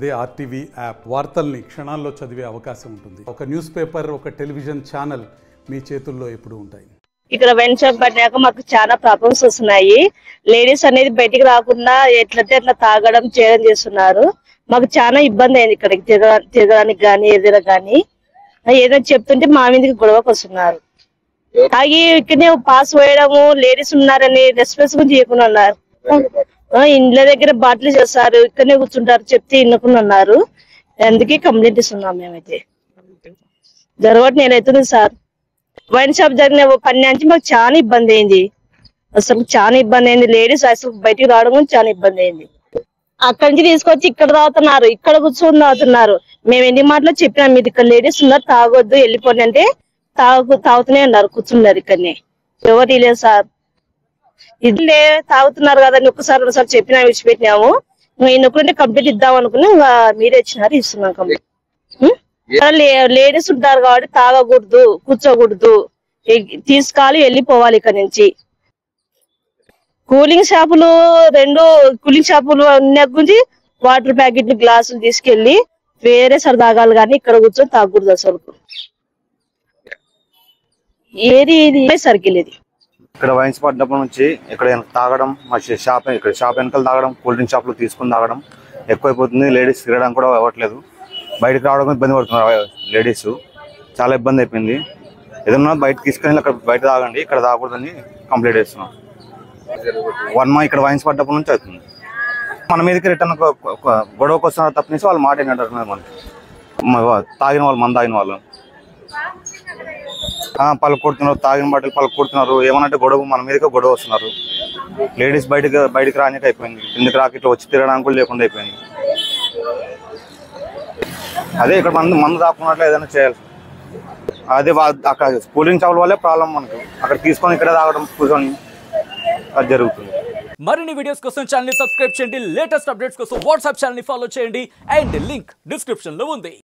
అదే RTV app వార్తల్ని క్షణాల్లో చదివే అవకాశం ఉంటుంది. ఒక న్యూస్ పేపర్, ఒక టెలివిజన్ ఛానల్ మీ చేతుల్లో ఎప్పుడు ఉంటాయి. ఇక్కడ వైన్ షాప్ పడినాక మాకు చాలా ప్రాబ్లమ్స్ వస్తున్నాయి. లేడీస్ అనేది బయటికి రాకుండా ఎట్లంటే అట్లా తాగడం చేయడం చేస్తున్నారు. మాకు చాలా ఇబ్బంది అయింది ఇక్కడికి తిరగడానికి కానీ ఏదైనా కానీ. ఏదైనా చెప్తుంటే మా మీదకి గొడవకు వస్తున్నారు. తాగి ఇక్కడనే పాస్ వేయడము, లేడీస్ ఉన్నారని రెస్పెక్ట్ కూడా చేయకుండా ఉన్నారు. ఇండ్ల దగ్గర బాటిల్ చేస్తారు, ఇక్కడనే కూర్చుంటారు, చెప్తే ఇన్నకుండా ఉన్నారు. అందుకే కంప్లైంట్ ఇస్తున్నాం మేమైతే. జరగబట్టి నేనైతుంది సార్. వైన్ షాప్ జరిగిన పని నుంచి మాకు చాలా ఇబ్బంది అయింది. అసలు చాలా ఇబ్బంది అయింది. లేడీస్ అసలు బయటికి రావడం కూడా చాలా ఇబ్బంది అయింది. అక్కడి నుంచి తీసుకొచ్చి ఇక్కడ తాగుతున్నారు, ఇక్కడ కూర్చొని తాగుతున్నారు. మేము ఎన్ని మాటలు చెప్పినాం, మీరు ఇక్కడ లేడీస్ ఉన్నారు, తాగొద్దు, వెళ్ళిపోండి అంటే తాగుతూనే ఉన్నారు, కూర్చున్నారు ఇక్కడనే. ఎవరు లేదు సార్. ఇదిలే తాగుతున్నారు కదా అని ఒక్కసారి రెండుసార్లు చెప్పినా విడిచిపెట్టినాము. ఈయనొక్కడంటే కంప్లీట్ ఇద్దాం అనుకుని మీరే ఇచ్చినారు, ఇస్తున్నాం కంప్లీట్. లేడీస్ ఉంటారు కాబట్టి తాగకూడదు, కూర్చోకూడదు, తీసుకోవాలి, వెళ్ళిపోవాలి ఇక్కడ నుంచి. కూలింగ్ షాపులు కూలింగ్ షాపులు గురించి వాటర్ ప్యాకెట్లు, గ్లాసులు తీసుకెళ్లి వేరే సార్ తాగాలి కానీ ఇక్కడ కూర్చొని తాగకూడదు అసలు. ఏది సర్కిల్ ఇది. ఇక్కడ వైన్స్ పడ్డప్పటి నుంచి ఇక్కడ తాగడం, మా షాప్ ఇక్కడ షాప్ వెనకాల తాగడం, కూల్ డ్రింక్ షాప్లో తీసుకుని తాగడం ఎక్కువైపోతుంది. లేడీస్ తిరగడం కూడా అవ్వట్లేదు, బయటకు రావడం ఇబ్బంది పడుతున్నారు లేడీస్. చాలా ఇబ్బంది అయిపోయింది. ఏదన్నా బయట తీసుకొని అక్కడ బయట తాగండి, ఇక్కడ తాగకూడదని కంప్లైంట్ చేస్తున్నాం. 1 month ఇక్కడ వైన్స్ పడ్డప్పటి నుంచి అవుతుంది. మన మీదకి రిటర్న్ గొడవకు వస్తున్నారు తప్పనిసి వాళ్ళు మాట ఏంటంటారు మనకి. తాగిన వాళ్ళు, మన తాగిన వాళ్ళు పలుకు కొడుతున్నారు, తాగిన బట్టలు పలుకు కొడుతున్నారు. ఏమనంటే గొడవ, మన మీదకే గొడవ వస్తున్నారు. లేడీస్ బయటకు రానిక అయిపోయింది. కిందకి రాక ఇట్లా వచ్చి తిరగడానికి కూడా లేకుండా అయిపోయింది. అదే ఇక్కడ మందు రాకున్నట్లు ఏదైనా చేయాలి. అదే అక్కడ కూలింగ్ షాపుల వల్లే ప్రాబ్లం మనకు. అక్కడ తీసుకొని ఇక్కడ తాగడం, కూర్చొని అది జరుగుతుంది. మరిన్ని వీడియోస్ కోసం ఛానల్ ని సబ్స్క్రైబ్ చేయండి. లేటెస్ట్ అప్డేట్స్ కోసం వాట్సాప్ ఛానల్ ని ఫాలో చేయండి. అండ్ లింక్ డిస్క్రిప్షన్ లో ఉంది.